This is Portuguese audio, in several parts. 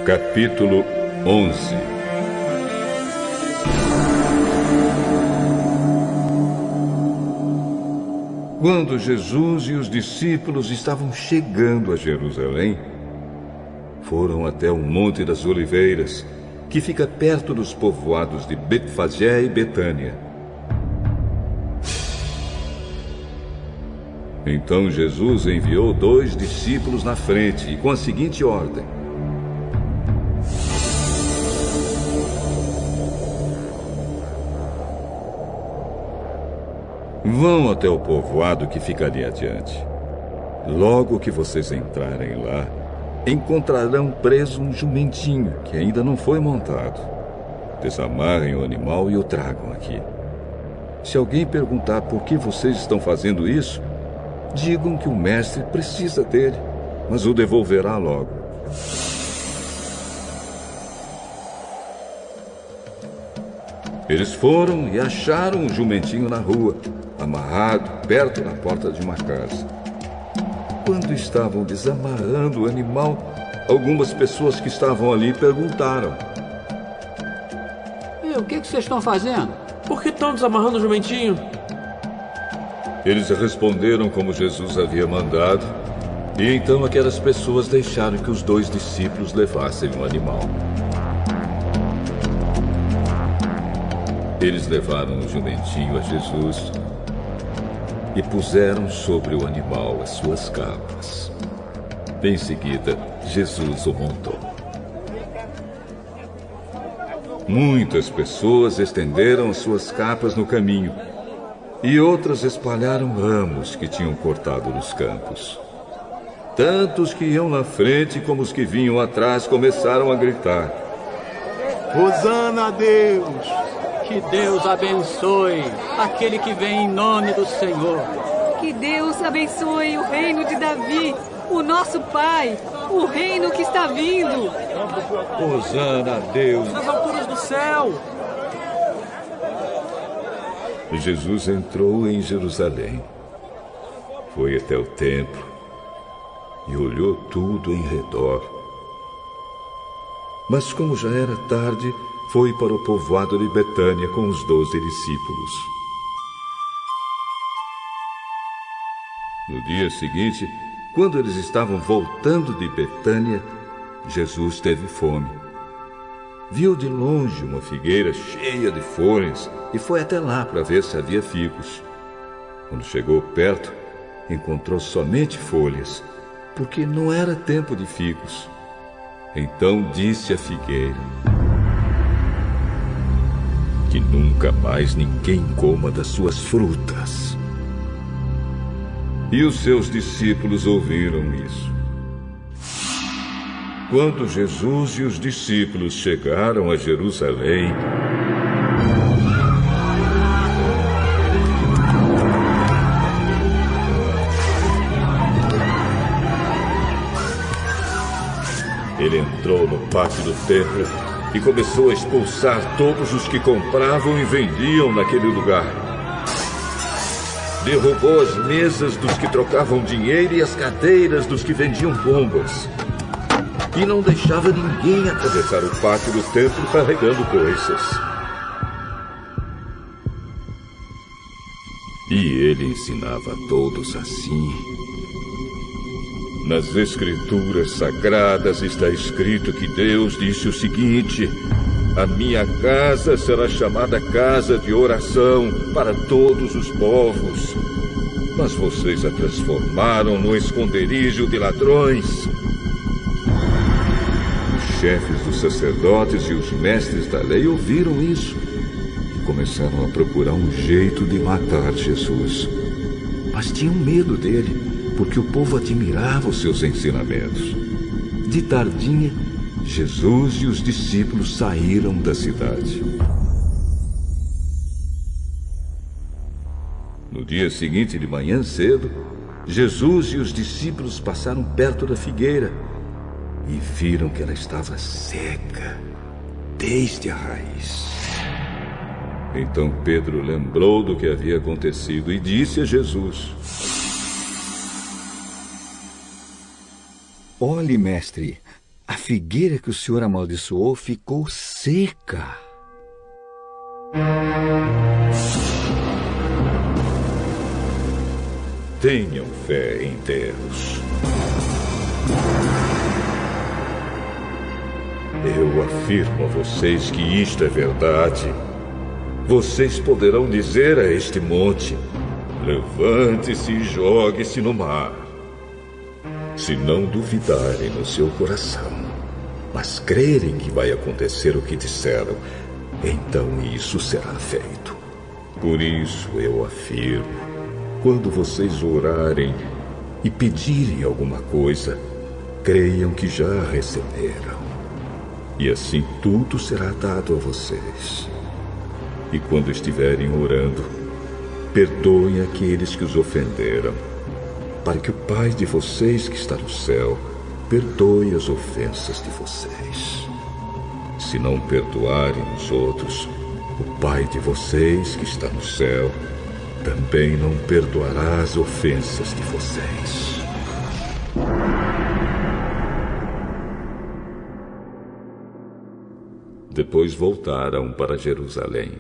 Capítulo 11. Quando Jesus e os discípulos estavam chegando a Jerusalém, foram até o Monte das Oliveiras, que fica perto dos povoados de Betfagé e Betânia. Então Jesus enviou 2 discípulos na frente e com a seguinte ordem: vão até o povoado que fica ali adiante. Logo que vocês entrarem lá, encontrarão preso um jumentinho que ainda não foi montado. Desamarrem o animal e o tragam aqui. Se alguém perguntar por que vocês estão fazendo isso, digam que o mestre precisa dele, mas o devolverá logo. Eles foram e acharam um jumentinho na rua, amarrado perto da porta de uma casa. Quando estavam desamarrando o animal, algumas pessoas que estavam ali perguntaram: o que vocês estão fazendo? Por que estão desamarrando o jumentinho? Eles responderam como Jesus havia mandado, e então aquelas pessoas deixaram que os 2 discípulos levassem o animal. Eles levaram o jumentinho a Jesus e puseram sobre o animal as suas capas. Em seguida, Jesus o montou. Muitas pessoas estenderam as suas capas no caminho e outras espalharam ramos que tinham cortado nos campos. Tanto os que iam na frente como os que vinham atrás começaram a gritar: Hosana a Deus! Que Deus abençoe aquele que vem em nome do Senhor. Que Deus abençoe o reino de Davi, o nosso Pai, o reino que está vindo. Hosana a Deus! Nas alturas do céu! Jesus entrou em Jerusalém, foi até o templo e olhou tudo em redor. Mas como já era tarde, foi para o povoado de Betânia com os 12 discípulos. No dia seguinte, quando eles estavam voltando de Betânia, Jesus teve fome. Viu de longe uma figueira cheia de folhas e foi até lá para ver se havia figos. Quando chegou perto, encontrou somente folhas, porque não era tempo de figos. Então disse à figueira: que nunca mais ninguém coma das suas frutas. E os seus discípulos ouviram isso. Quando Jesus e os discípulos chegaram a Jerusalém, ele entrou no pátio do templo e começou a expulsar todos os que compravam e vendiam naquele lugar. Derrubou as mesas dos que trocavam dinheiro e as cadeiras dos que vendiam bombas. E não deixava ninguém atravessar o pátio do templo carregando coisas. E ele ensinava a todos assim. Nas Escrituras Sagradas está escrito que Deus disse o seguinte: a minha casa será chamada casa de oração para todos os povos. Mas vocês a transformaram no esconderijo de ladrões. Os chefes dos sacerdotes e os mestres da lei ouviram isso e começaram a procurar um jeito de matar Jesus. Mas tinham medo dele, porque o povo admirava os seus ensinamentos. De tardinha, Jesus e os discípulos saíram da cidade. No dia seguinte, de manhã cedo, Jesus e os discípulos passaram perto da figueira e viram que ela estava seca desde a raiz. Então Pedro lembrou do que havia acontecido e disse a Jesus: Olhe, mestre, A figueira que o senhor amaldiçoou ficou seca. Tenham fé em Deus. Eu afirmo a vocês que isto é verdade. Vocês poderão dizer a este monte: levante-se e jogue-se no mar. Se não duvidarem no seu coração, mas crerem que vai acontecer o que disseram, então isso será feito. Por isso eu afirmo: quando vocês orarem e pedirem alguma coisa, creiam que já receberam. E assim tudo será dado a vocês. E quando estiverem orando, perdoem aqueles que os ofenderam, para que o Pai de vocês que está no céu perdoe as ofensas de vocês. Se não perdoarem os outros, o Pai de vocês que está no céu também não perdoará as ofensas de vocês. Depois voltaram para Jerusalém.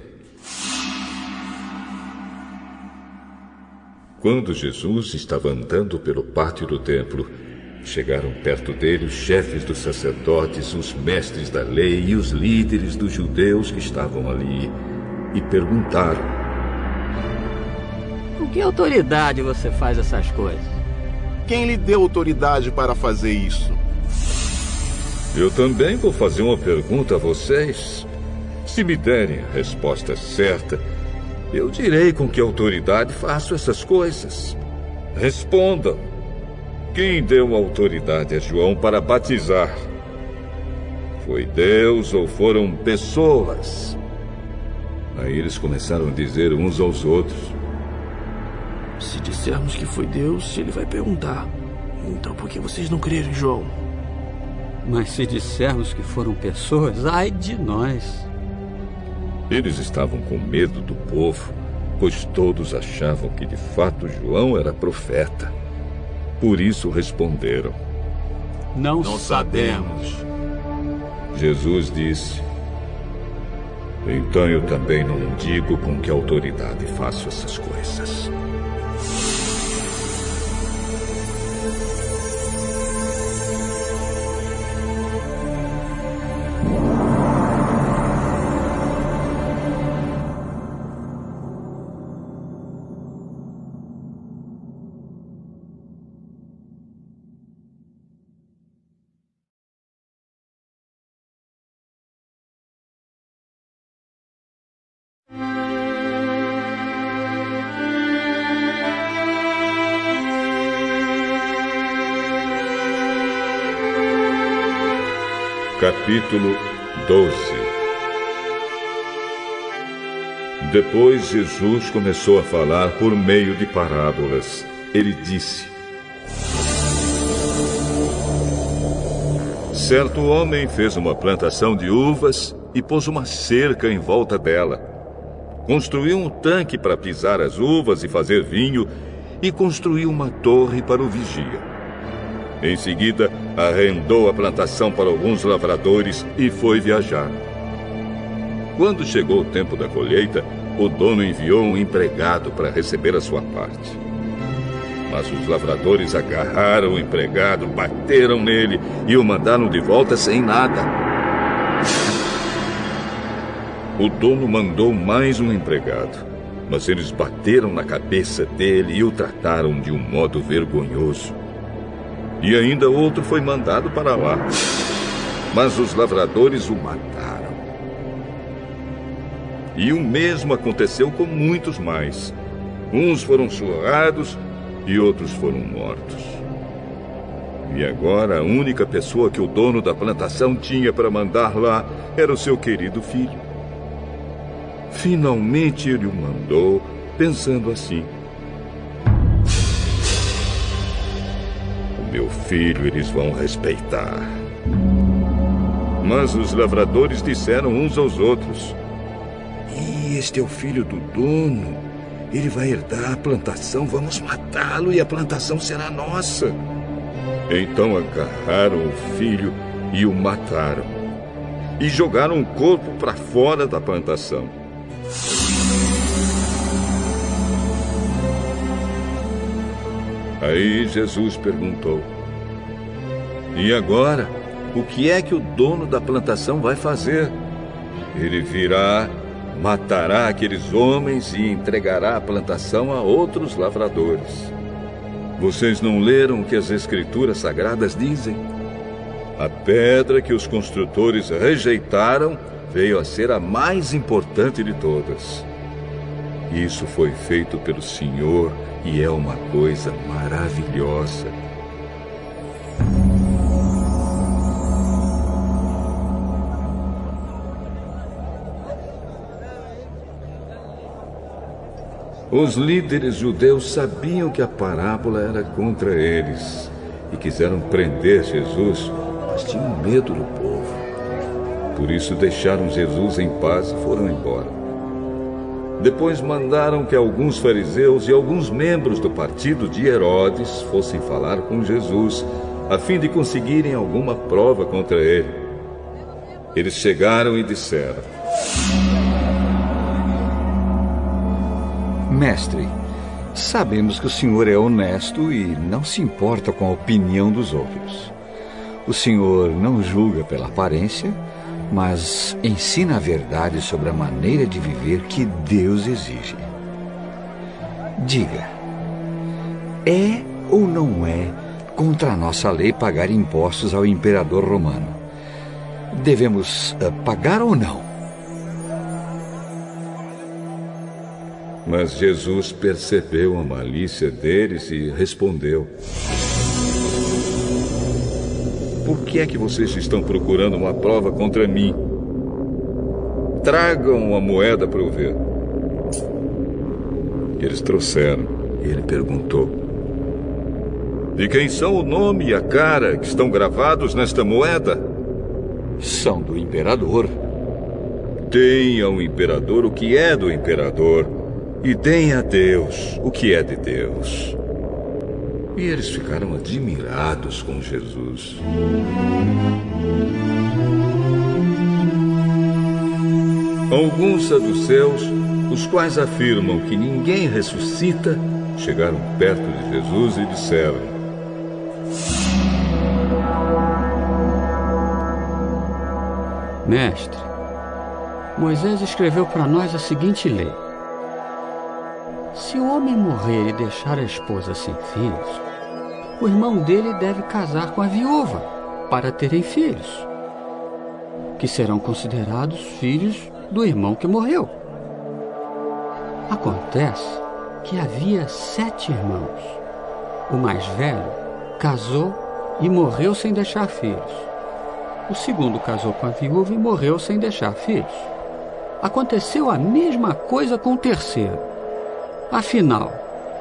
Quando Jesus estava andando pelo pátio do templo, chegaram perto dele os chefes dos sacerdotes, os mestres da lei e os líderes dos judeus que estavam ali e perguntaram: Com que autoridade você faz essas coisas? Quem lhe deu autoridade para fazer isso? Eu também vou fazer uma pergunta a vocês. Se me derem a resposta certa, eu direi com que autoridade faço essas coisas. Respondam. Quem deu autoridade a João para batizar? Foi Deus ou foram pessoas? Aí eles começaram a dizer uns aos outros: Se dissermos que foi Deus, ele vai perguntar: então por que vocês não creram em João? Mas se dissermos que foram pessoas, ai de nós. Eles estavam com medo do povo, pois todos achavam que de fato João era profeta. Por isso responderam: Não sabemos. Jesus disse: Então eu também não digo com que autoridade faço essas coisas. Capítulo 12. Depois Jesus começou a falar por meio de parábolas. Ele disse: Certo homem fez uma plantação de uvas e pôs uma cerca em volta dela. Construiu um tanque para pisar as uvas e fazer vinho e construiu uma torre para o vigia. Em seguida, arrendou a plantação para alguns lavradores e foi viajar. Quando chegou o tempo da colheita, o dono enviou um empregado para receber a sua parte. Mas os lavradores agarraram o empregado, bateram nele e o mandaram de volta sem nada. O dono mandou mais um empregado, mas eles bateram na cabeça dele e o trataram de um modo vergonhoso. E ainda outro foi mandado para lá. Mas os lavradores o mataram. E o mesmo aconteceu com muitos mais. Uns foram surrados e outros foram mortos. E agora a única pessoa que o dono da plantação tinha para mandar lá era o seu querido filho. Finalmente ele o mandou, pensando assim: Meu filho eles vão respeitar. Mas os lavradores disseram uns aos outros: E este é o filho do dono. Ele vai herdar a plantação, vamos matá-lo e a plantação será nossa. Então agarraram o filho e o mataram. E jogaram o corpo para fora da plantação. Aí Jesus perguntou: e agora, o que é que o dono da plantação vai fazer? Ele virá, matará aqueles homens e entregará a plantação a outros lavradores. Vocês não leram o que as Escrituras Sagradas dizem? A pedra que os construtores rejeitaram veio a ser a mais importante de todas. Isso foi feito pelo Senhor e é uma coisa maravilhosa. Os líderes judeus sabiam que a parábola era contra eles e quiseram prender Jesus, mas tinham medo do povo. Por isso deixaram Jesus em paz e foram embora. Depois mandaram que alguns fariseus e alguns membros do partido de Herodes fossem falar com Jesus, a fim de conseguirem alguma prova contra ele. Eles chegaram e disseram: Mestre, sabemos que o senhor é honesto e não se importa com a opinião dos outros. O senhor não julga pela aparência, mas ensina a verdade sobre a maneira de viver que Deus exige. Diga, é ou não é contra a nossa lei pagar impostos ao imperador romano? Devemos pagar ou não? Mas Jesus percebeu a malícia deles e respondeu: por que é que vocês estão procurando uma prova contra mim? Tragam a moeda para eu ver. Eles trouxeram. E ele perguntou: de quem são o nome e a cara que estão gravados nesta moeda? São do imperador. Deem ao imperador o que é do imperador, e deem a Deus o que é de Deus. E eles ficaram admirados com Jesus. Alguns saduceus, os quais afirmam que ninguém ressuscita, chegaram perto de Jesus e disseram: Mestre, Moisés escreveu para nós a seguinte lei: se o homem morrer e deixar a esposa sem filhos, o irmão dele deve casar com a viúva para terem filhos, que serão considerados filhos do irmão que morreu. Acontece que havia 7 irmãos. O mais velho casou e morreu sem deixar filhos. O segundo casou com a viúva e morreu sem deixar filhos. Aconteceu a mesma coisa com o terceiro. Afinal,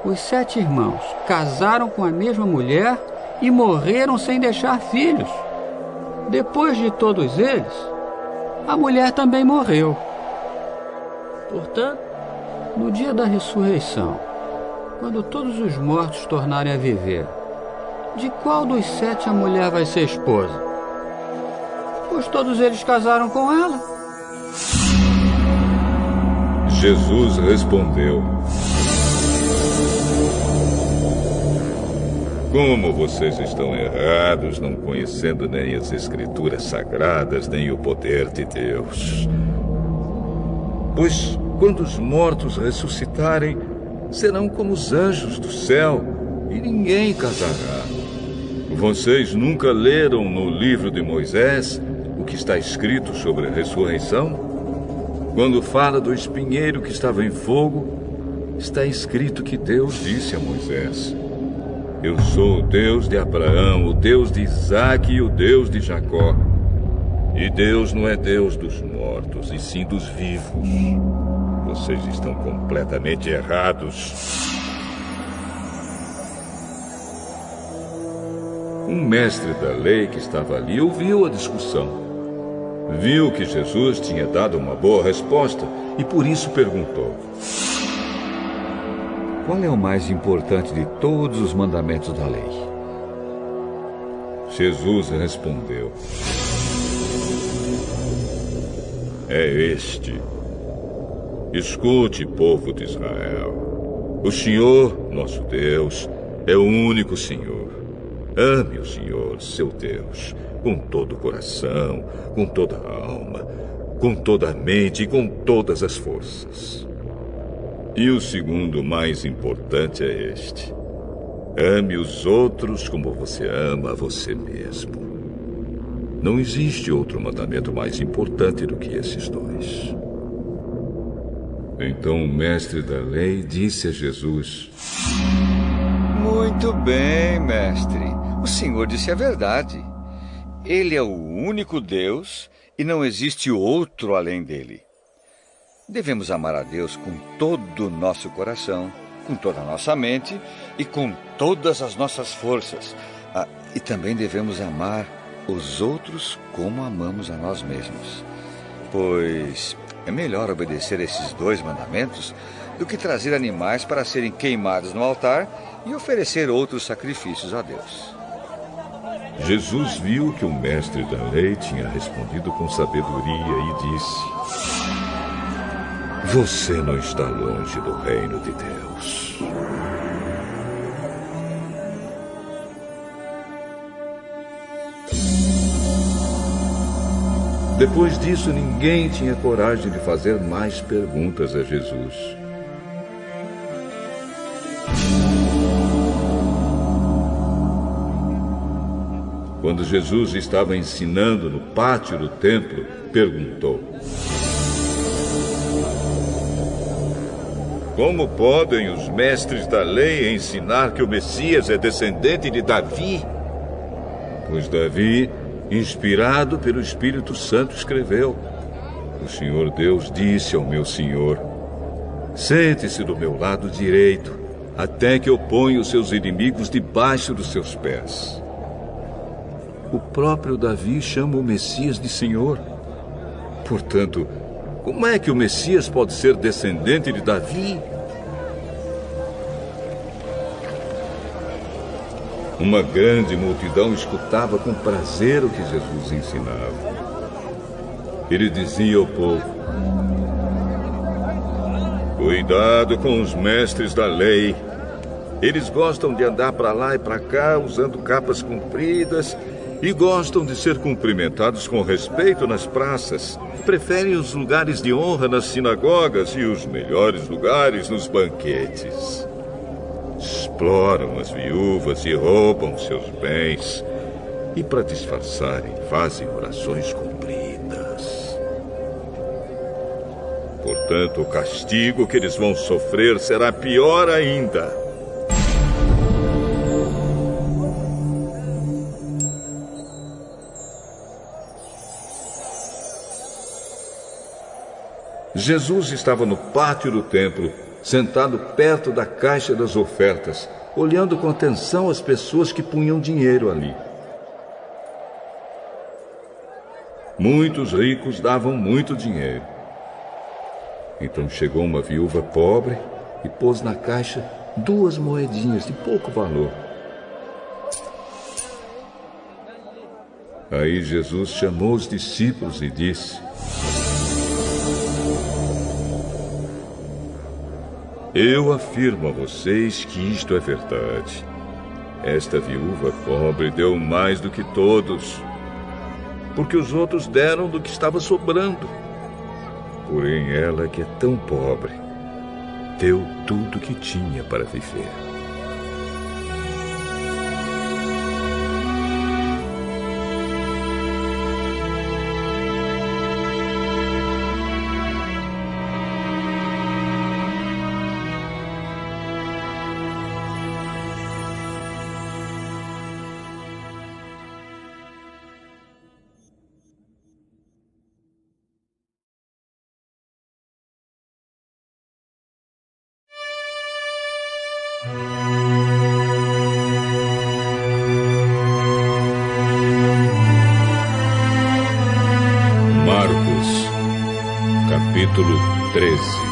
os 7 irmãos casaram com a mesma mulher e morreram sem deixar filhos. Depois de todos eles, a mulher também morreu. Portanto, no dia da ressurreição, quando todos os mortos tornarem a viver, de qual dos 7 a mulher vai ser esposa? Pois todos eles casaram com ela. Jesus respondeu: como vocês estão errados, não conhecendo nem as Escrituras Sagradas, nem o poder de Deus. Pois, quando os mortos ressuscitarem, serão como os anjos do céu, e ninguém casará. Vocês nunca leram no livro de Moisés o que está escrito sobre a ressurreição? Quando fala do espinheiro que estava em fogo, está escrito que Deus disse a Moisés: eu sou o Deus de Abraão, o Deus de Isaque e o Deus de Jacó. E Deus não é Deus dos mortos, e sim dos vivos. Vocês estão completamente errados. Um mestre da lei que estava ali ouviu a discussão. Viu que Jesus tinha dado uma boa resposta e por isso perguntou: qual é o mais importante de todos os mandamentos da lei? Jesus respondeu: é este. Escute, povo de Israel. O Senhor, nosso Deus, é o único Senhor. Ame o Senhor, seu Deus, com todo o coração, com toda a alma, com toda a mente e com todas as forças. E o segundo mais importante é este. Ame os outros como você ama a você mesmo. Não existe outro mandamento mais importante do que esses dois. Então o mestre da lei disse a Jesus: Muito bem, mestre. O senhor disse a verdade. Ele é o único Deus e não existe outro além dele. Devemos amar a Deus com todo o nosso coração, com toda a nossa mente e com todas as nossas forças. E também devemos amar os outros como amamos a nós mesmos. Pois é melhor obedecer esses 2 mandamentos do que trazer animais para serem queimados no altar e oferecer outros sacrifícios a Deus. Jesus viu que o mestre da lei tinha respondido com sabedoria e disse: Você não está longe do reino de Deus. Depois disso, ninguém tinha coragem de fazer mais perguntas a Jesus. Quando Jesus estava ensinando no pátio do templo, perguntou: Como podem os mestres da lei ensinar que o Messias é descendente de Davi? Pois Davi, inspirado pelo Espírito Santo, escreveu: O Senhor Deus disse ao meu Senhor: Sente-se do meu lado direito, até que eu ponha os seus inimigos debaixo dos seus pés. O próprio Davi chama o Messias de Senhor. Portanto, como é que o Messias pode ser descendente de Davi? Uma grande multidão escutava com prazer o que Jesus ensinava. Ele dizia ao povo: Cuidado com os mestres da lei. Eles gostam de andar para lá e para cá usando capas compridas e gostam de ser cumprimentados com respeito nas praças. Preferem os lugares de honra nas sinagogas e os melhores lugares nos banquetes. Exploram as viúvas e roubam seus bens. E para disfarçarem, fazem orações compridas. Portanto, o castigo que eles vão sofrer será pior ainda. Jesus estava no pátio do templo, sentado perto da caixa das ofertas, olhando com atenção as pessoas que punham dinheiro ali. Muitos ricos davam muito dinheiro. Então chegou uma viúva pobre e pôs na caixa 2 moedinhas de pouco valor. Aí Jesus chamou os discípulos e disse: Eu afirmo a vocês que isto é verdade. Esta viúva pobre deu mais do que todos, porque os outros deram do que estava sobrando. Porém, ela, que é tão pobre, deu tudo o que tinha para viver. Marcos, capítulo 13.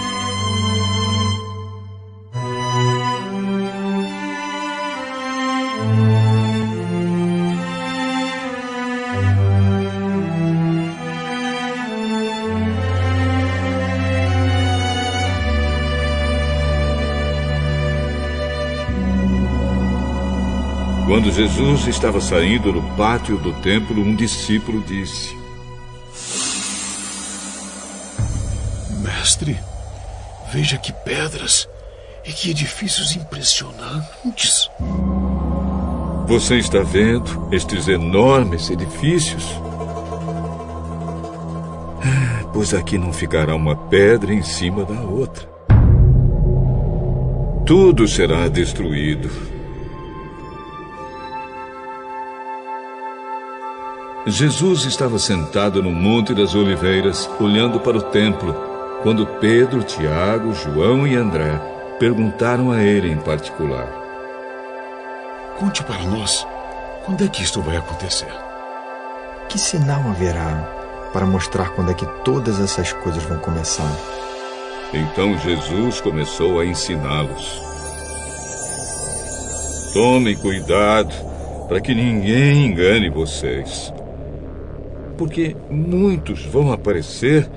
Quando Jesus estava saindo no pátio do templo, um discípulo disse: Mestre, veja que pedras e que edifícios impressionantes. Você está vendo estes enormes edifícios? Pois aqui não ficará uma pedra em cima da outra. Tudo será destruído. Jesus estava sentado no Monte das Oliveiras, olhando para o templo, quando Pedro, Tiago, João e André perguntaram a ele em particular: Conte para nós, quando é que isto vai acontecer? Que sinal haverá para mostrar quando é que todas essas coisas vão começar? Então Jesus começou a ensiná-los: Tomem cuidado para que ninguém engane vocês. Porque muitos vão aparecer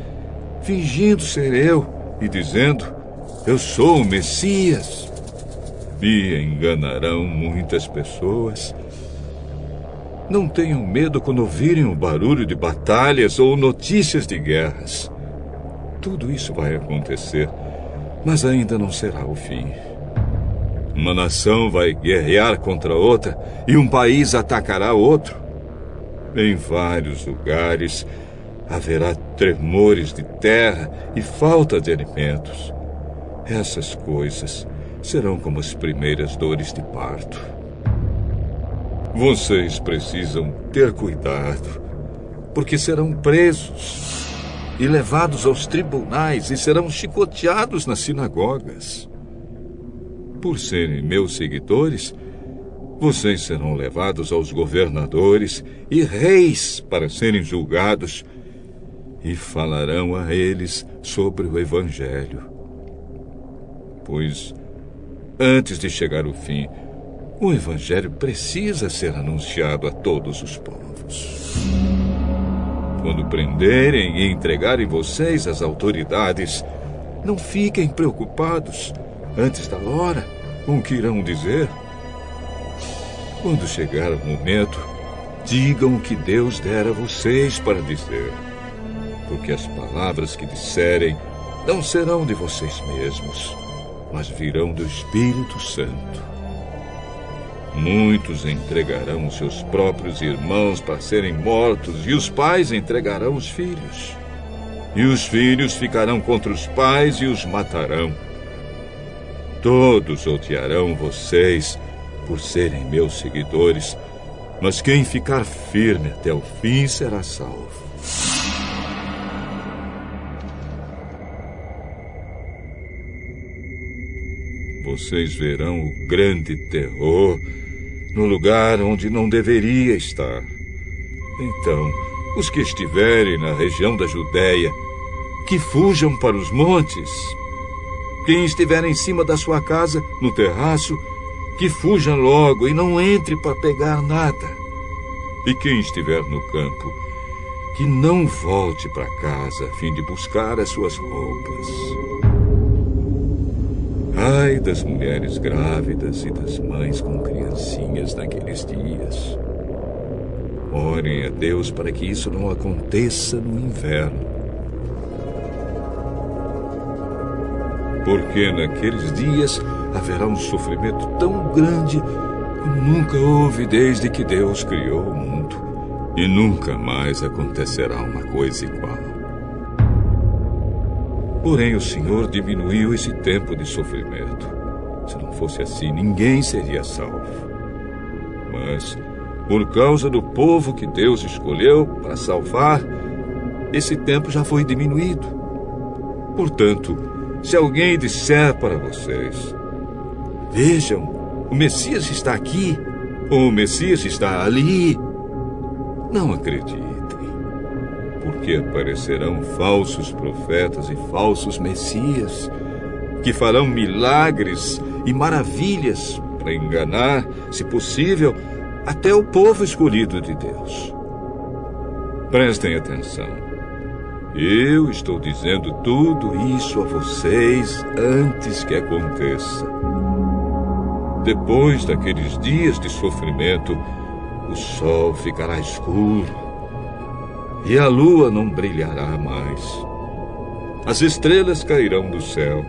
fingindo ser eu e dizendo: Eu sou o Messias. E enganarão muitas pessoas. Não tenham medo quando ouvirem o barulho de batalhas ou notícias de guerras. Tudo isso vai acontecer, mas ainda não será o fim. Uma nação vai guerrear contra outra e um país atacará outro. Em vários lugares haverá tremores de terra e falta de alimentos. Essas coisas serão como as primeiras dores de parto. Vocês precisam ter cuidado, porque serão presos e levados aos tribunais e serão chicoteados nas sinagogas. Por serem meus seguidores, vocês serão levados aos governadores e reis para serem julgados e falarão a eles sobre o Evangelho. Pois, antes de chegar o fim, o Evangelho precisa ser anunciado a todos os povos. Quando prenderem e entregarem vocês às autoridades, não fiquem preocupados antes da hora com o que irão dizer. Quando chegar o momento, digam o que Deus der a vocês para dizer, porque as palavras que disserem não serão de vocês mesmos, mas virão do Espírito Santo. Muitos entregarão seus próprios irmãos para serem mortos, e os pais entregarão os filhos. E os filhos ficarão contra os pais e os matarão. Todos odiarão vocês por serem meus seguidores, mas quem ficar firme até o fim será salvo. Vocês verão o grande terror no lugar onde não deveria estar. Então, os que estiverem na região da Judéia, que fujam para os montes. Quem estiver em cima da sua casa, no terraço, que fuja logo e não entre para pegar nada. E quem estiver no campo, que não volte para casa a fim de buscar as suas roupas. Ai das mulheres grávidas e das mães com criancinhas naqueles dias. Orem a Deus para que isso não aconteça no inverno. Porque naqueles dias haverá um sofrimento tão grande como nunca houve desde que Deus criou o mundo. E nunca mais acontecerá uma coisa igual. Porém, o Senhor diminuiu esse tempo de sofrimento. Se não fosse assim, ninguém seria salvo. Mas, por causa do povo que Deus escolheu para salvar, esse tempo já foi diminuído. Portanto, se alguém disser para vocês: Vejam, o Messias está aqui, ou o Messias está ali, não acreditem. Porque aparecerão falsos profetas e falsos messias, que farão milagres e maravilhas para enganar, se possível, até o povo escolhido de Deus. Prestem atenção. Eu estou dizendo tudo isso a vocês antes que aconteça. Depois daqueles dias de sofrimento, o sol ficará escuro e a lua não brilhará mais. As estrelas cairão do céu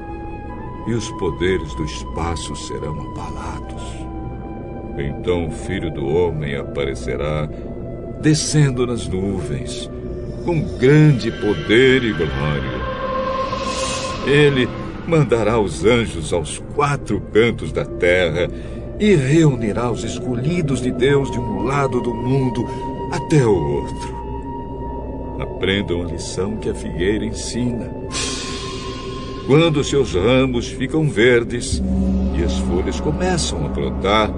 e os poderes do espaço serão abalados. Então o Filho do Homem aparecerá descendo nas nuvens com grande poder e glória. Ele mandará os anjos aos 4 cantos da terra e reunirá os escolhidos de Deus de um lado do mundo até o outro. Aprendam a lição que a figueira ensina. Quando seus ramos ficam verdes e as folhas começam a brotar,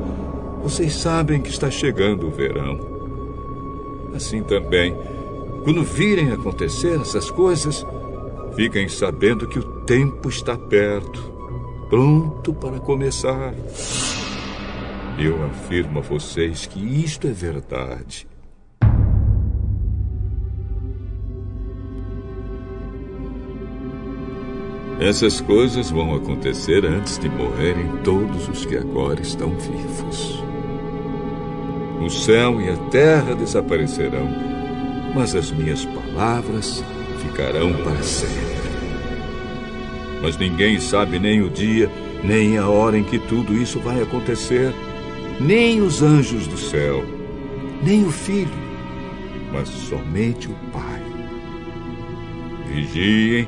vocês sabem que está chegando o verão. Assim também, quando virem acontecer essas coisas, fiquem sabendo que o tempo está perto, pronto para começar. Eu afirmo a vocês que isto é verdade. Essas coisas vão acontecer antes de morrerem todos os que agora estão vivos. O céu e a terra desaparecerão, mas as minhas palavras ficarão para sempre. Mas ninguém sabe nem o dia, nem a hora em que tudo isso vai acontecer, nem os anjos do céu, nem o Filho, mas somente o Pai. Vigiem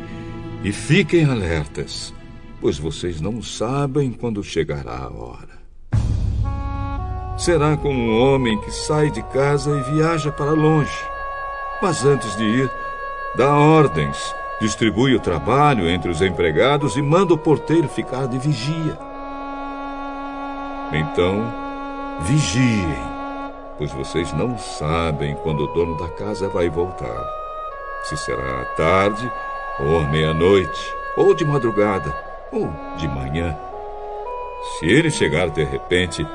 e fiquem alertas, pois vocês não sabem quando chegará a hora. Será como um homem que sai de casa e viaja para longe, mas antes de ir, dá ordens, distribui o trabalho entre os empregados e manda o porteiro ficar de vigia. Então, vigiem, pois vocês não sabem quando o dono da casa vai voltar. Se será à tarde, ou à meia-noite, ou de madrugada, ou de manhã. Se ele chegar de repente,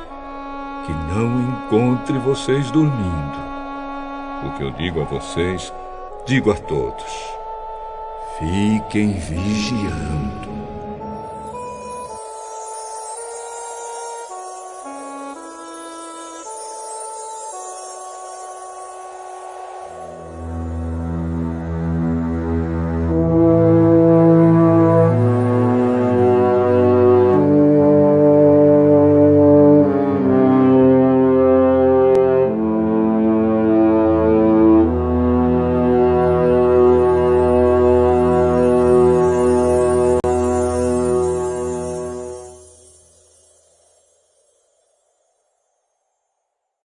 que não encontre vocês dormindo. O que eu digo a vocês, digo a todos: fiquem vigiando.